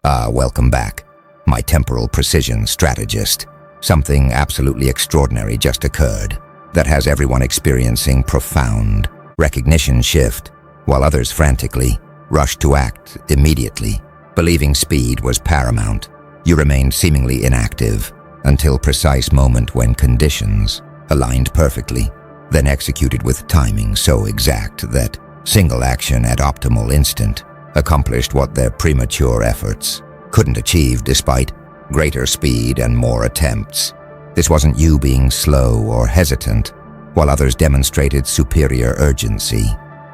Welcome back, my temporal precision strategist. Something absolutely extraordinary just occurred that has everyone experiencing profound recognition shift, while others frantically rush to act immediately. Believing speed was paramount, you remained seemingly inactive until precise moment when conditions aligned perfectly, then executed with timing so exact that single action at optimal instant accomplished what their premature efforts couldn't achieve despite greater speed and more attempts. This wasn't you being slow or hesitant, while others demonstrated superior urgency.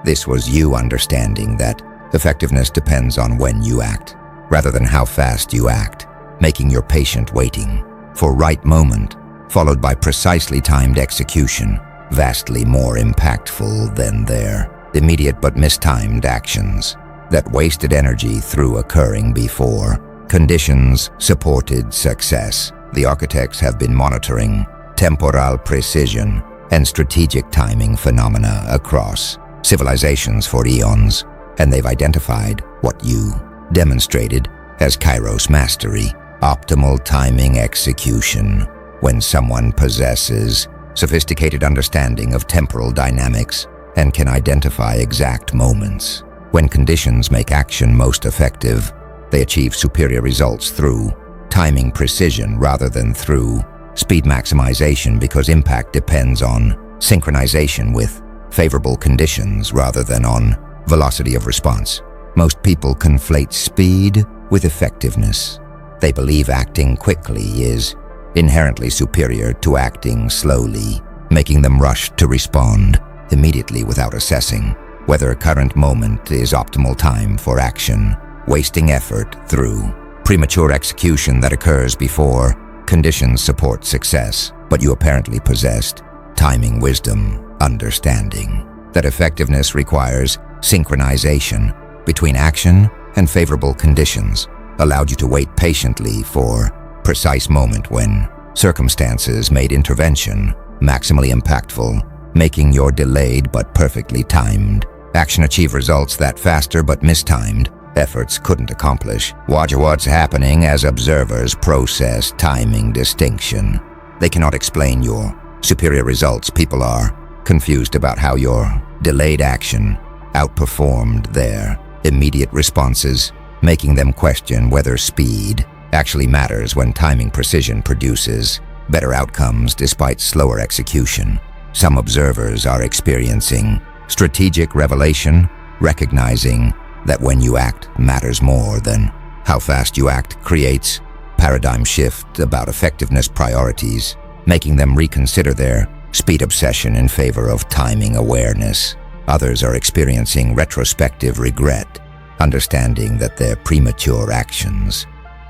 This was you understanding that effectiveness depends on when you act, rather than how fast you act, making your patient waiting for right moment, followed by precisely timed execution, vastly more impactful than their immediate but mistimed actions that wasted energy through occurring before conditions supported success. The architects have been monitoring temporal precision and strategic timing phenomena across civilizations for eons, and they've identified what you demonstrated as Kairos mastery, optimal timing execution. When someone possesses sophisticated understanding of temporal dynamics and can identify exact moments when conditions make action most effective, they achieve superior results through timing precision rather than through speed maximization, because impact depends on synchronization with favorable conditions rather than on velocity of response. Most people conflate speed with effectiveness. They believe acting quickly is inherently superior to acting slowly, making them rush to respond immediately without assessing whether a current moment is optimal time for action, wasting effort through premature execution that occurs before conditions support success. But you apparently possessed timing wisdom, understanding that effectiveness requires synchronization between action and favorable conditions, allowed you to wait patiently for precise moment when circumstances made intervention maximally impactful, making your delayed but perfectly timed action achieve results that faster but mistimed efforts couldn't accomplish. Watch what's happening as observers process timing distinction. They cannot explain your superior results. People are confused about how your delayed action outperformed their immediate responses, making them question whether speed actually matters when timing precision produces better outcomes despite slower execution. Some observers are experiencing strategic revelation, recognizing that when you act matters more than how fast you act, creates paradigm shift about effectiveness priorities, making them reconsider their speed obsession in favor of timing awareness. Others are experiencing retrospective regret, understanding that their premature actions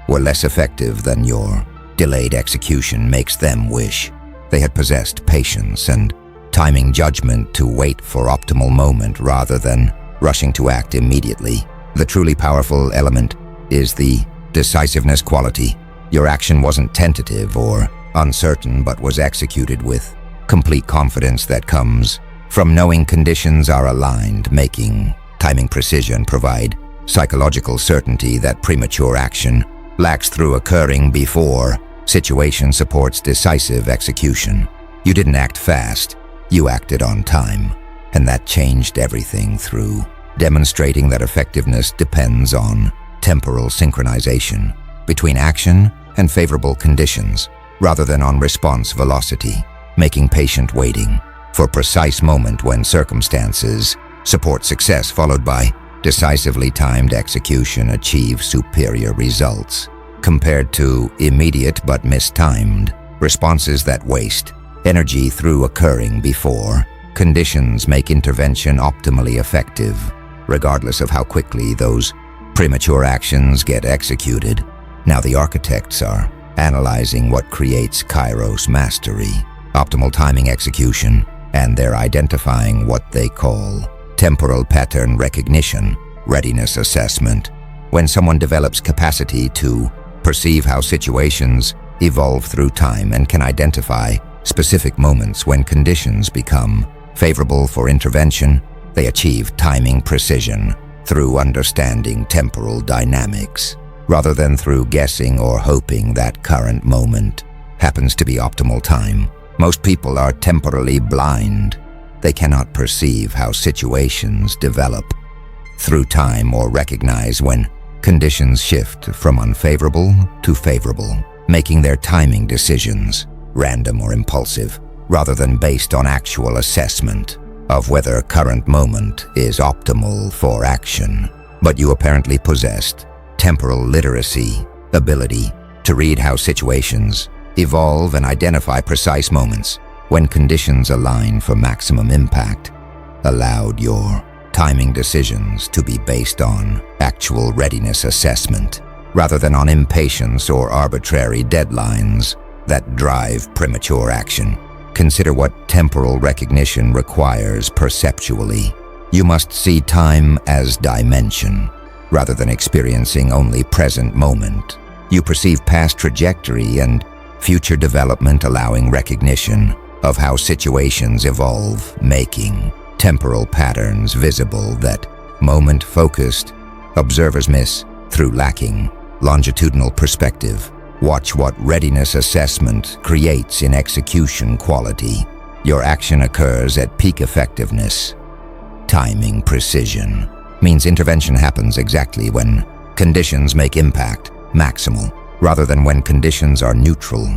were less effective than your delayed execution makes them wish they had possessed patience and timing judgment to wait for optimal moment rather than rushing to act immediately. The truly powerful element is the decisiveness quality. Your action wasn't tentative or uncertain, but was executed with complete confidence that comes from knowing conditions are aligned, making timing precision provide psychological certainty that premature action lacks through occurring before situation supports decisive execution. You didn't act fast, you acted on time, and that changed everything through demonstrating that effectiveness depends on temporal synchronization between action and favorable conditions, rather than on response velocity, making patient waiting for precise moment when circumstances support success, followed by decisively timed execution, achieve superior results compared to immediate but mistimed responses that waste energy through occurring before conditions make intervention optimally effective, regardless of how quickly those premature actions get executed. Now the architects are analyzing what creates Kairos mastery, optimal timing execution, and they're identifying what they call temporal pattern recognition, readiness assessment. When someone develops capacity to perceive how situations evolve through time and can identify specific moments when conditions become favorable for intervention, they achieve timing precision through understanding temporal dynamics. rather than through guessing or hoping that current moment happens to be optimal time. Most people are temporally blind. They cannot perceive how situations develop through time or recognize when conditions shift from unfavorable to favorable, making their timing decisions random or impulsive, rather than based on actual assessment of whether current moment is optimal for action. But you apparently possessed temporal literacy, ability to read how situations evolve and identify precise moments when conditions align for maximum impact, allowed your timing decisions to be based on actual readiness assessment, rather than on impatience or arbitrary deadlines that drive premature action. Consider what temporal recognition requires perceptually. You must see time as dimension, rather than experiencing only present moment. You perceive past trajectory and future development, allowing recognition of how situations evolve, making temporal patterns visible that moment-focused observers miss through lacking longitudinal perspective. Watch what readiness assessment creates in execution quality. Your action occurs at peak effectiveness. Timing precision means intervention happens exactly when conditions make impact maximal, rather than when conditions are neutral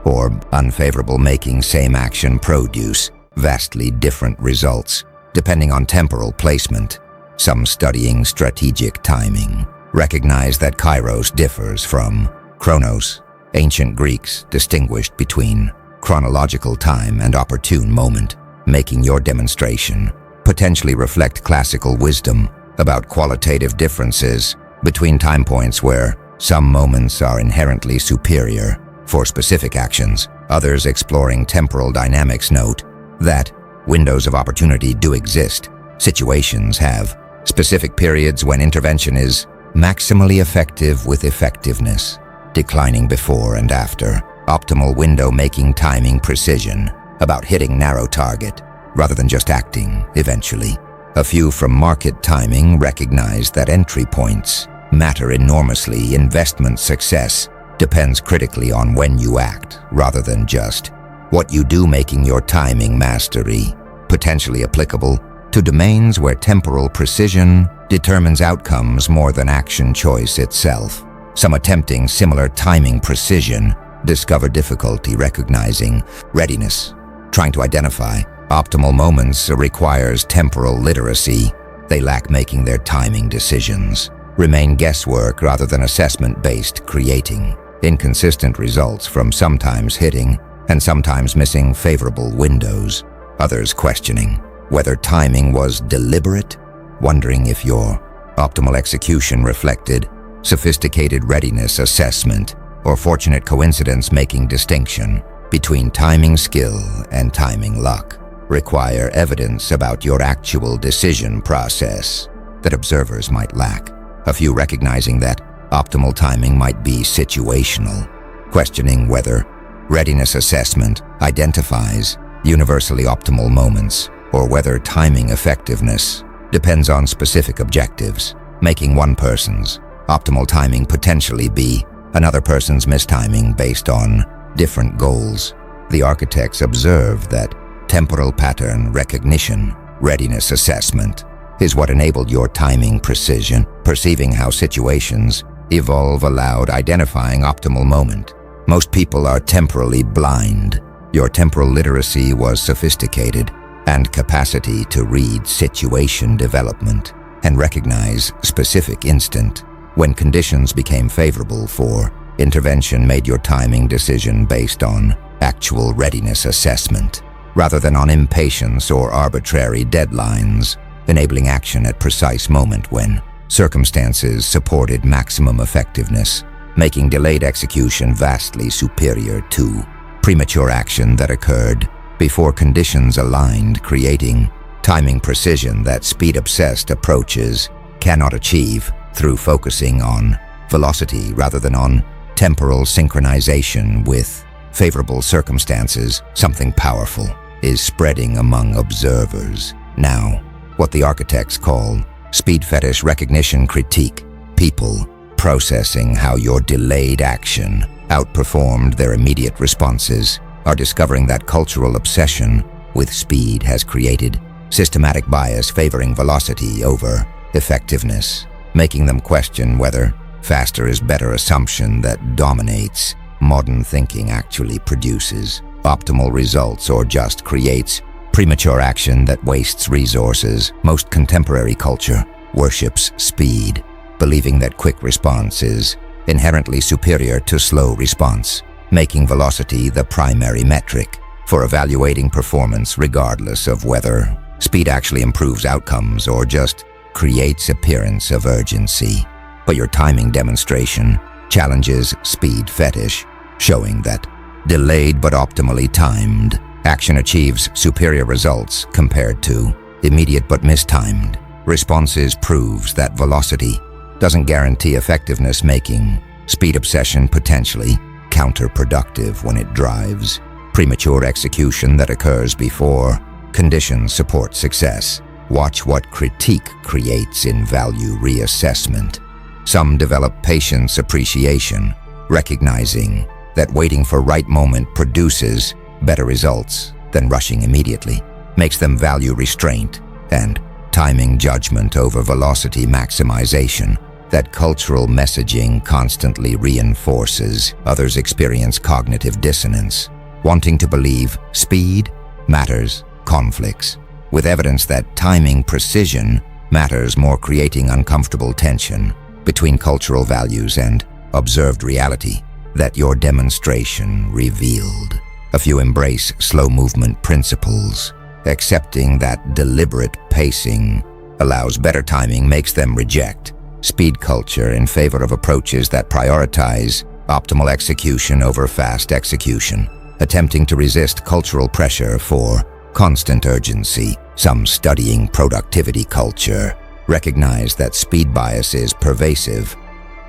or unfavorable, making same action produce vastly different results depending on temporal placement. Some studying strategic timing recognize that kairos differs from chronos. Ancient Greeks distinguished between chronological time and opportune moment, making your demonstration potentially reflect classical wisdom about qualitative differences between time points where some moments are inherently superior for specific actions. Others exploring temporal dynamics note that windows of opportunity do exist. Situations have specific periods when intervention is maximally effective, with effectiveness declining before and after. Optimal window making timing precision about hitting narrow target rather than just acting eventually. A few from market timing recognize that entry points matter enormously. Investment success depends critically on when you act rather than just what you do, making your timing mastery potentially applicable to domains where temporal precision determines outcomes more than action choice itself. Some attempting similar timing precision discover difficulty recognizing readiness. Trying to identify optimal moments requires temporal literacy. They lack making their timing decisions, remain guesswork rather than assessment-based, creating inconsistent results from sometimes hitting and sometimes missing favorable windows. Others questioning whether timing was deliberate, wondering if your optimal execution reflected sophisticated readiness assessment or fortunate coincidence. Making distinction between timing skill and timing luck require evidence about your actual decision process that observers might lack. A few recognizing that optimal timing might be situational, questioning whether readiness assessment identifies universally optimal moments or whether timing effectiveness depends on specific objectives, making one person's optimal timing potentially be another person's mistiming based on different goals. The architects observe that temporal pattern recognition, readiness assessment, is what enabled your timing precision. Perceiving how situations evolve allowed identifying optimal moment. Most people are temporally blind. Your temporal literacy was sophisticated, and capacity to read situation development and recognize specific instant when conditions became favorable for intervention made your timing decision based on actual readiness assessment, rather than on impatience or arbitrary deadlines, enabling action at precise moment when circumstances supported maximum effectiveness, making delayed execution vastly superior to premature action that occurred before conditions aligned, creating timing precision that speed-obsessed approaches cannot achieve through focusing on velocity rather than on temporal synchronization with favorable circumstances. Something powerful is spreading among observers now, what the architects call speed fetish recognition critique. People processing how your delayed action outperformed their immediate responses, are discovering that cultural obsession with speed has created systematic bias favoring velocity over effectiveness, making them question whether faster is better assumption that dominates modern thinking actually produces optimal results or just creates premature action that wastes resources. Most contemporary culture worships speed, believing that quick response is inherently superior to slow response, making velocity the primary metric for evaluating performance regardless of whether speed actually improves outcomes or just creates appearance of urgency. But your timing demonstration challenges speed fetish, showing that delayed but optimally timed action achieves superior results compared to immediate but mistimed responses. Proves that velocity doesn't guarantee effectiveness, making speed obsession potentially counterproductive when it drives premature execution that occurs before conditions support success. Watch what critique creates in value reassessment. Some develop patience appreciation, recognizing that waiting for right moment produces better results than rushing immediately, makes them value restraint and timing judgment over velocity maximization. That cultural messaging constantly reinforces. Others experience cognitive dissonance, wanting to believe speed matters conflicts with evidence that timing precision matters more, creating uncomfortable tension between cultural values and observed reality that your demonstration revealed. A few embrace slow movement principles, accepting that deliberate pacing allows better timing, makes them reject speed culture in favor of approaches that prioritize optimal execution over fast execution, attempting to resist cultural pressure for constant urgency. Some studying productivity culture recognize that speed bias is pervasive.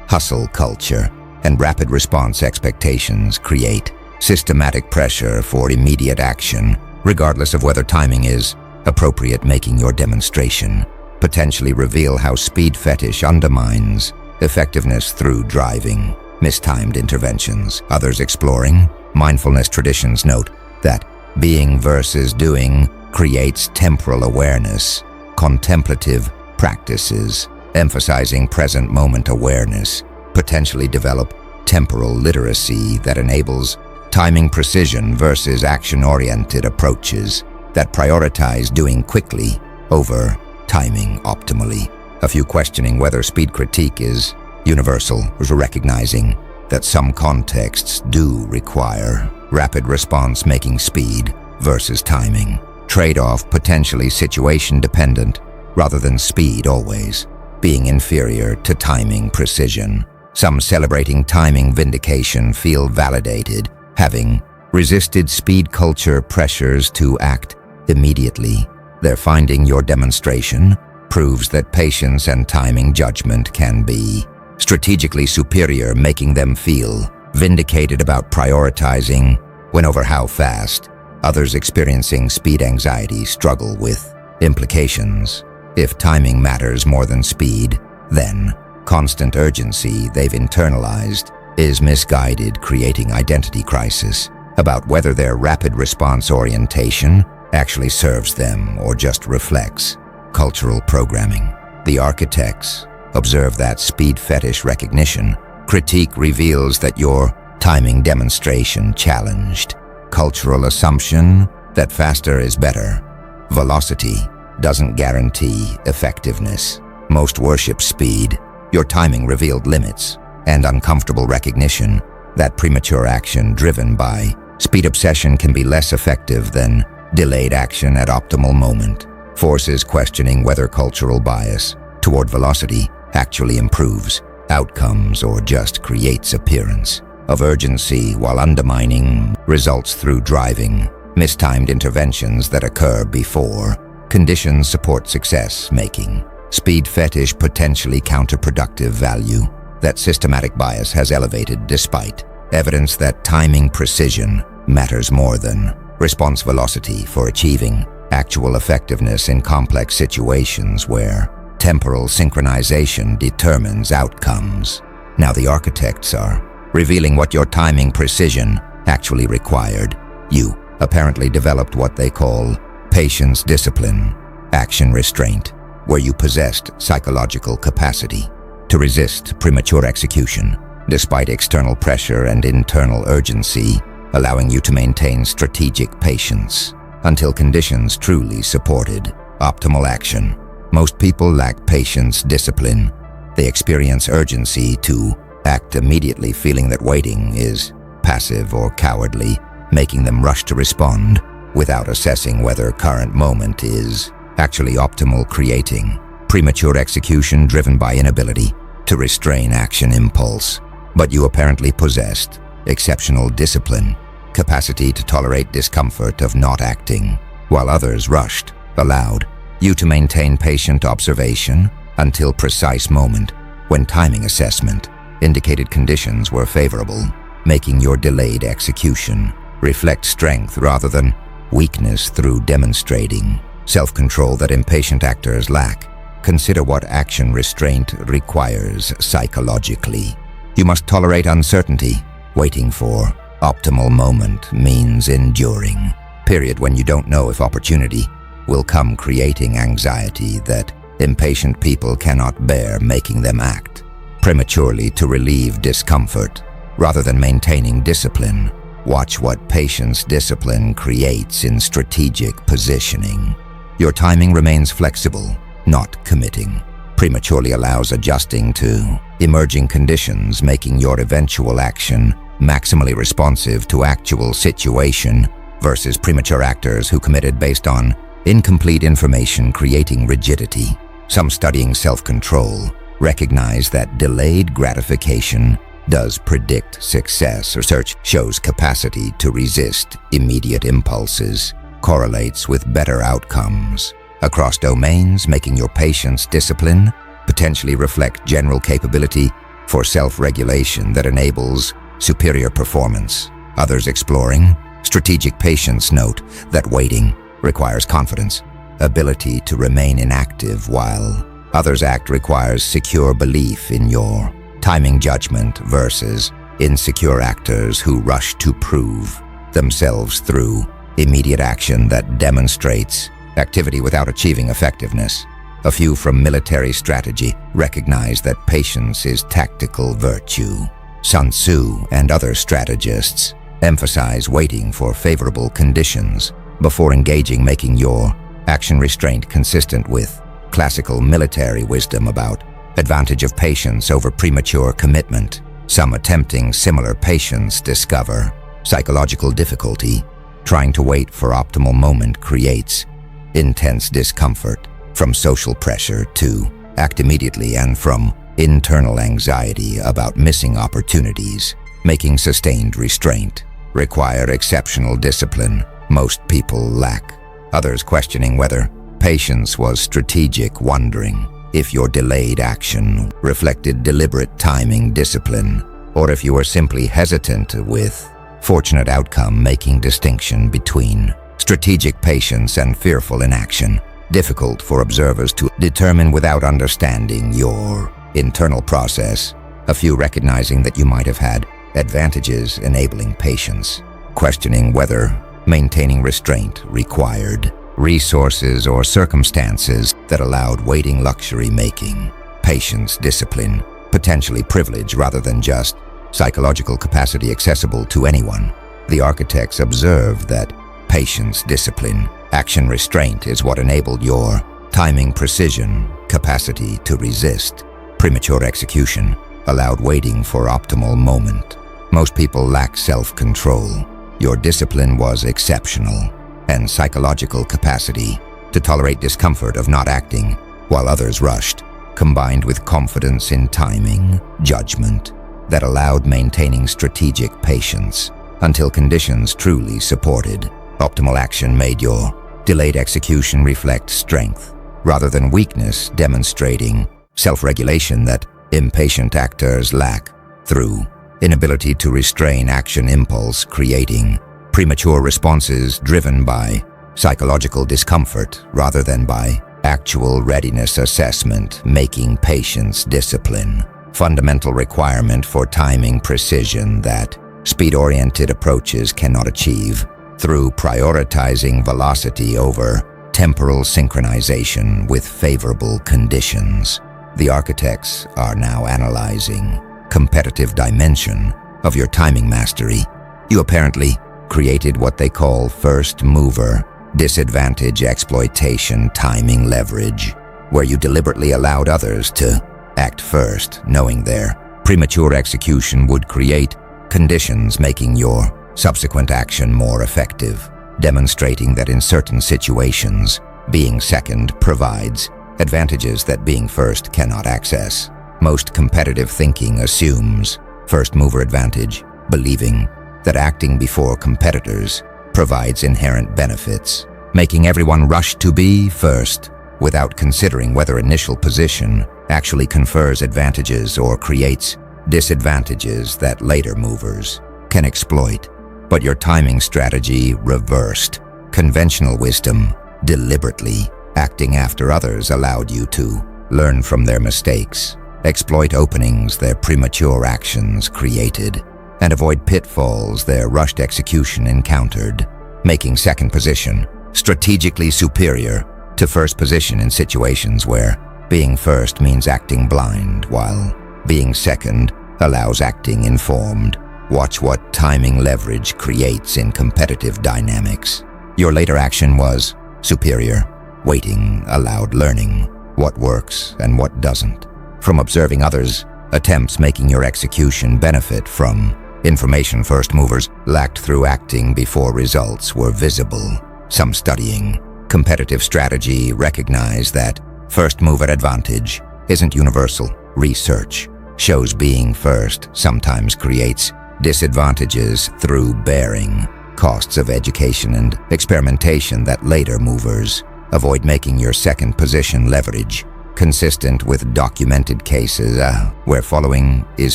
Hustle culture and rapid response expectations create systematic pressure for immediate action, regardless of whether timing is appropriate, making your demonstration potentially reveal how speed fetish undermines effectiveness through driving mistimed interventions. Others exploring mindfulness traditions note that being versus doing creates temporal awareness. Contemplative practices emphasizing present moment awareness potentially develop temporal literacy that enables timing precision versus action-oriented approaches that prioritize doing quickly over timing optimally. A few questioning whether speed critique is universal, recognizing that some contexts do require rapid response, making speed versus timing trade-off potentially situation-dependent rather than speed always being inferior to timing precision. Some celebrating timing vindication feel validated, having resisted speed culture pressures to act immediately. Their finding your demonstration proves that patience and timing judgment can be strategically superior, making them feel vindicated about prioritizing when over how fast. Others experiencing speed anxiety struggle with implications. If timing matters more than speed, then constant urgency they've internalized is misguided, creating identity crisis about whether their rapid response orientation actually serves them or just reflects cultural programming. The architects observe that speed fetish recognition critique reveals that your timing demonstration challenged cultural assumption that faster is better. Velocity doesn't guarantee effectiveness. Most worship speed. Your timing revealed limits and uncomfortable recognition that premature action driven by speed obsession can be less effective than delayed action at optimal moment. Forces questioning whether cultural bias toward velocity actually improves outcomes or just creates appearance of urgency while undermining results through driving mistimed interventions that occur before conditions support success, making speed fetish potentially counterproductive. Value that systematic bias has elevated despite evidence that timing precision matters more than response velocity for achieving actual effectiveness in complex situations where temporal synchronization determines outcomes. Now the architects are revealing what your timing precision actually required. You apparently developed what they call patience discipline, action restraint, where you possessed psychological capacity to resist premature execution, despite external pressure and internal urgency, allowing you to maintain strategic patience until conditions truly supported optimal action. Most people lack patience discipline. They experience urgency to act immediately, feeling that waiting is passive or cowardly, making them rush to respond without assessing whether current moment is actually optimal, creating premature execution driven by inability to restrain action impulse. But you apparently possessed exceptional discipline, capacity to tolerate discomfort of not acting, while others rushed, allowed you to maintain patient observation until precise moment when timing assessment indicated conditions were favorable, making your delayed execution reflect strength rather than weakness through demonstrating self-control that impatient actors lack. Consider what action restraint requires psychologically. You must tolerate uncertainty. Waiting for optimal moment means enduring period when you don't know if opportunity will come, creating anxiety that impatient people cannot bear, making them act prematurely to relieve discomfort rather than maintaining discipline. Watch what patience discipline creates in strategic positioning. Your timing remains flexible, not committing. Prematurely allows adjusting to emerging conditions, making your eventual action maximally responsive to actual situation versus premature actors who committed based on incomplete information, creating rigidity. Some studying self-control recognize that delayed gratification does predict success. Research shows capacity to resist immediate impulses correlates with better outcomes across domains, making your patience discipline potentially reflect general capability for self-regulation that enables superior performance. Others exploring strategic patience note that waiting requires confidence, ability to remain inactive while others act requires secure belief in your timing judgment versus insecure actors who rush to prove themselves through immediate action that demonstrates activity without achieving effectiveness. A few from military strategy recognize that patience is tactical virtue. Sun Tzu and other strategists emphasize waiting for favorable conditions before engaging, making your action restraint consistent with classical military wisdom about advantage of patience over premature commitment. Some attempting similar patience discover psychological difficulty. Trying to wait for optimal moment creates intense discomfort, from social pressure to act immediately and from internal anxiety about missing opportunities, making sustained restraint require exceptional discipline most people lack. Others questioning whether patience was strategic, wondering if your delayed action reflected deliberate timing discipline, or if you were simply hesitant with fortunate outcome, making distinction between strategic patience and fearful inaction difficult for observers to determine without understanding your internal process. A few recognizing that you might have had advantages enabling patience, questioning whether maintaining restraint required resources or circumstances that allowed waiting luxury, making patience discipline potentially privilege rather than just psychological capacity accessible to anyone. The architects observed that patience discipline, action restraint is what enabled your timing precision, capacity to resist premature execution, allowed waiting for optimal moment. Most people lack self-control. Your discipline was exceptional, and psychological capacity to tolerate discomfort of not acting while others rushed, combined with confidence in timing, judgment, that allowed maintaining strategic patience until conditions truly supported optimal action, made your delayed execution reflect strength rather than weakness, demonstrating self-regulation that impatient actors lack through inability to restrain action impulse, creating premature responses driven by psychological discomfort rather than by actual readiness assessment, making patience discipline fundamental requirement for timing precision that speed-oriented approaches cannot achieve through prioritizing velocity over temporal synchronization with favorable conditions. The architects are now analyzing competitive dimension of your timing mastery. You apparently created what they call first mover disadvantage exploitation timing leverage, where you deliberately allowed others to act first, knowing their premature execution would create conditions making your subsequent action more effective, demonstrating that in certain situations, being second provides advantages that being first cannot access. Most competitive thinking assumes first mover advantage, believing that acting before competitors provides inherent benefits, making everyone rush to be first without considering whether initial position actually confers advantages or creates disadvantages that later movers can exploit. But your timing strategy reversed conventional wisdom. Deliberately acting after others allowed you to learn from their mistakes, exploit openings their premature actions created, and avoid pitfalls their rushed execution encountered, making second position strategically superior to first position in situations where being first means acting blind, while being second allows acting informed. Watch what timing leverage creates in competitive dynamics. Your later action was superior. Waiting allowed learning what works and what doesn't from observing others' attempts, making your execution benefit from information first movers lacked through acting before results were visible. Some studying competitive strategy recognize that first mover advantage isn't universal. Research shows being first sometimes creates disadvantages through bearing costs of education and experimentation that later movers avoid, making your second position leverage consistent with documented cases where following is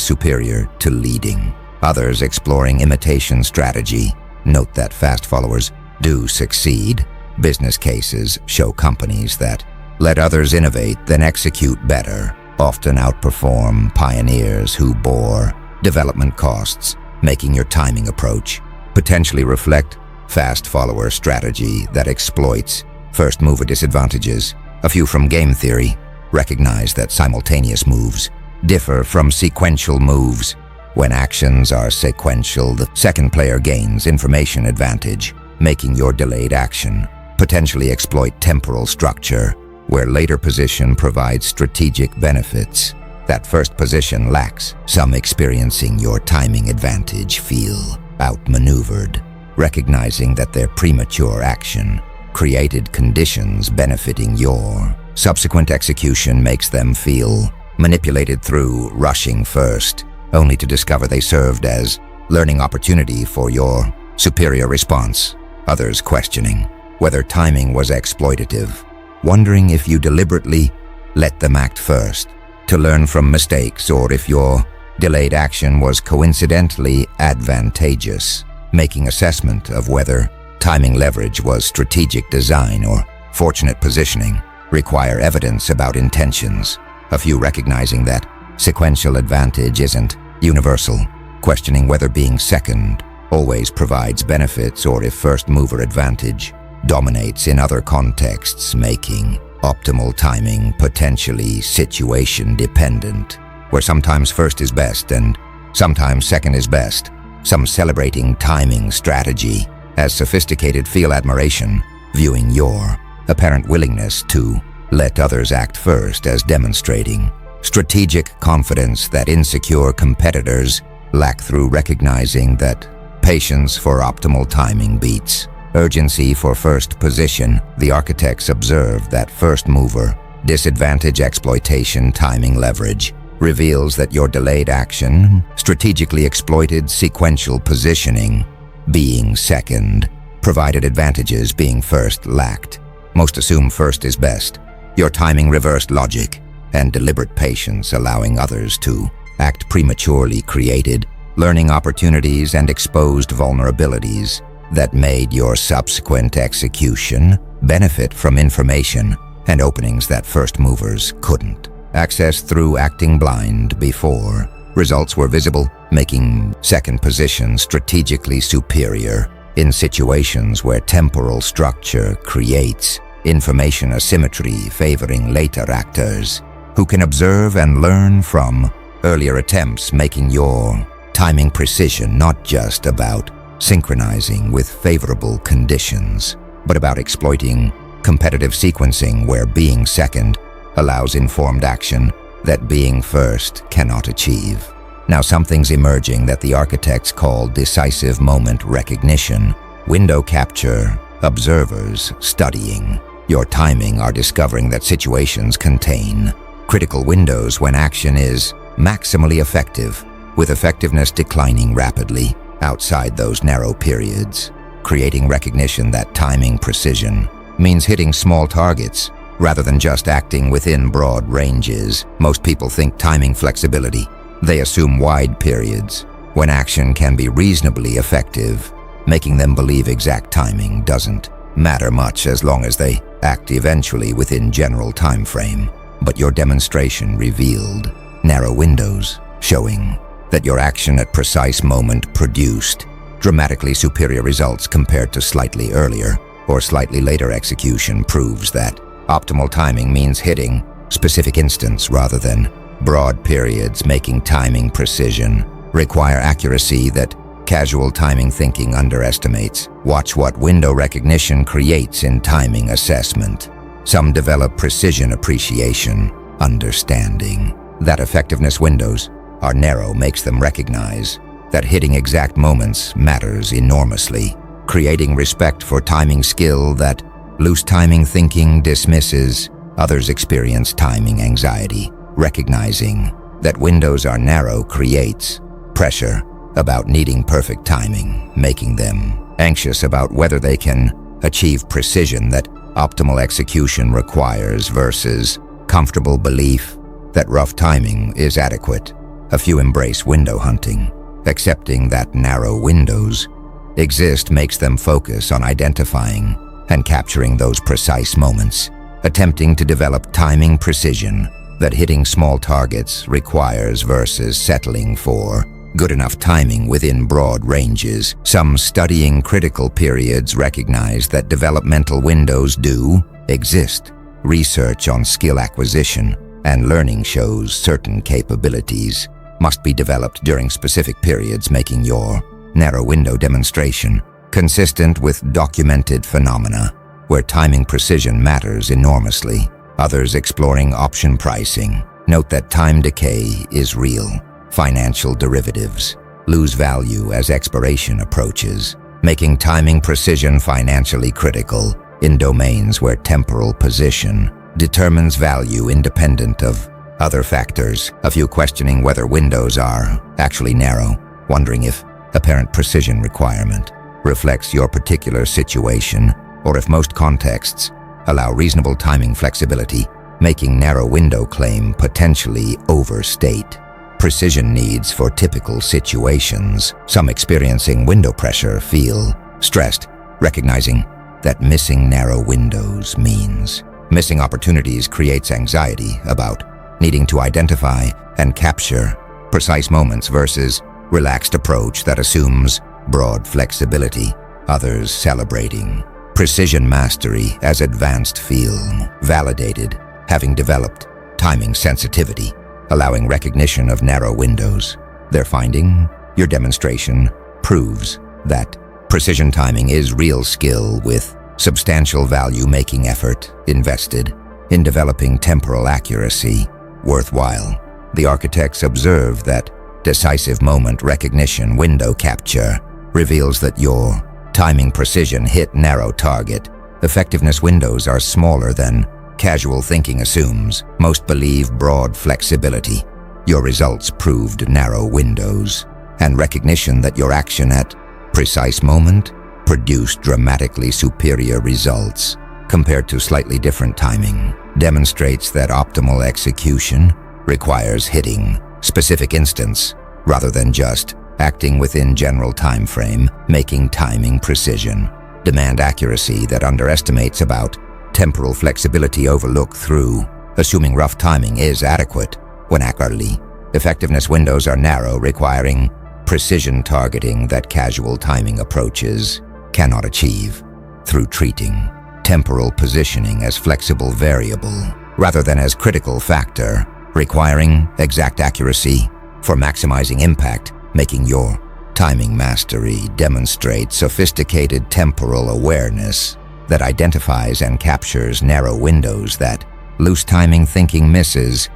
superior to leading. Others exploring imitation strategy note that fast followers do succeed. Business cases show companies that let others innovate then execute better often outperform pioneers who bore development costs, making your timing approach potentially reflect fast follower strategy that exploits first mover disadvantages. A few from game theory recognize that simultaneous moves differ from sequential moves. When actions are sequential, the second player gains information advantage, making your delayed action potentially exploit temporal structure, where later position provides strategic benefits that first position lacks. Some experiencing your timing advantage feel outmaneuvered, recognizing that their premature action created conditions benefiting your subsequent execution makes them feel manipulated through rushing first, only to discover they served as learning opportunity for your superior response. Others questioning whether timing was exploitative, wondering if you deliberately let them act first to learn from mistakes or if your delayed action was coincidentally advantageous, making assessment of whether timing leverage was strategic design or fortunate positioning require evidence about intentions. A few recognizing that sequential advantage isn't universal, questioning whether being second always provides benefits or if first mover advantage dominates in other contexts, making optimal timing potentially situation dependent, where sometimes first is best and sometimes second is best. Some celebrating timing strategy as sophisticated feel admiration, viewing your apparent willingness to let others act first as demonstrating strategic confidence that insecure competitors lack through recognizing that patience for optimal timing beats urgency for first position. The architects observe that first mover disadvantage exploitation timing leverage reveals that your delayed action strategically exploited sequential positioning. Being second provided advantages being first lacked. Most assume first is best. Your timing reversed logic and deliberate patience, allowing others to act prematurely created learning opportunities and exposed vulnerabilities that made your subsequent execution benefit from information and openings that first movers couldn't. accessed through acting blind before. Results were visible, making second position strategically superior in situations where temporal structure creates information asymmetry favoring later actors who can observe and learn from earlier attempts, making your timing precision not just about synchronizing with favorable conditions, but about exploiting competitive sequencing where being second allows informed action that being first cannot achieve. Now something's emerging that the architects call decisive moment recognition. Window capture observers studying your timing are discovering that situations contain critical windows when action is maximally effective, with effectiveness declining rapidly outside those narrow periods, creating recognition that timing precision means hitting small targets rather than just acting within broad ranges. Most people think timing flexibility. They assume wide periods when action can be reasonably effective, making them believe exact timing doesn't matter much as long as they act eventually within general time frame. But your demonstration revealed narrow windows, showing that your action at precise moment produced dramatically superior results compared to slightly earlier or slightly later execution. Proves that optimal timing means hitting specific instants rather than broad periods, making timing precision require accuracy that casual timing thinking underestimates. Watch what window recognition creates in timing assessment. Some develop precision appreciation, understanding that effectiveness windows are narrow makes them recognize that hitting exact moments matters enormously, creating respect for timing skill that loose timing thinking dismisses. Others experience timing anxiety. Recognizing that windows are narrow creates pressure about needing perfect timing, making them anxious about whether they can achieve precision that optimal execution requires versus comfortable belief that rough timing is adequate. A few embrace window hunting. Accepting that narrow windows exist makes them focus on identifying and capturing those precise moments, attempting to develop timing precision that hitting small targets requires versus settling for good enough timing within broad ranges. Some studying critical periods recognize that developmental windows do exist. Research on skill acquisition and learning shows certain capabilities must be developed during specific periods, making your narrow window demonstration consistent with documented phenomena where timing precision matters enormously. Others exploring option pricing note that time decay is real. Financial derivatives lose value as expiration approaches, making timing precision financially critical in domains where temporal position determines value independent of other factors. A few questioning whether windows are actually narrow, wondering if apparent precision requirement reflects your particular situation or if most contexts allow reasonable timing flexibility, making narrow window claim potentially overstate precision needs for typical situations. Some experiencing window pressure feel stressed, recognizing that missing narrow windows means missing opportunities creates anxiety about needing to identify and capture precise moments versus relaxed approach that assumes broad flexibility. Others celebrating precision mastery as advanced film, validated, having developed timing sensitivity, allowing recognition of narrow windows. Their finding, your demonstration, proves that precision timing is real skill with substantial value-making effort invested in developing temporal accuracy worthwhile. The architects observe that decisive moment recognition window capture reveals that your timing precision hit narrow target. Effectiveness windows are smaller than casual thinking assumes. Most believe broad flexibility. Your results proved narrow windows, and recognition that your action at precise moment produced dramatically superior results compared to slightly different timing demonstrates that optimal execution requires hitting specific instants rather than just acting within general time frame, making timing precision demand accuracy that underestimates about temporal flexibility overlooked through assuming rough timing is adequate, when actually, effectiveness windows are narrow, requiring precision targeting that casual timing approaches cannot achieve through treating temporal positioning as flexible variable rather than as critical factor, requiring exact accuracy for maximizing impact, making your timing mastery demonstrate sophisticated temporal awareness that identifies and captures narrow windows that loose timing thinking misses,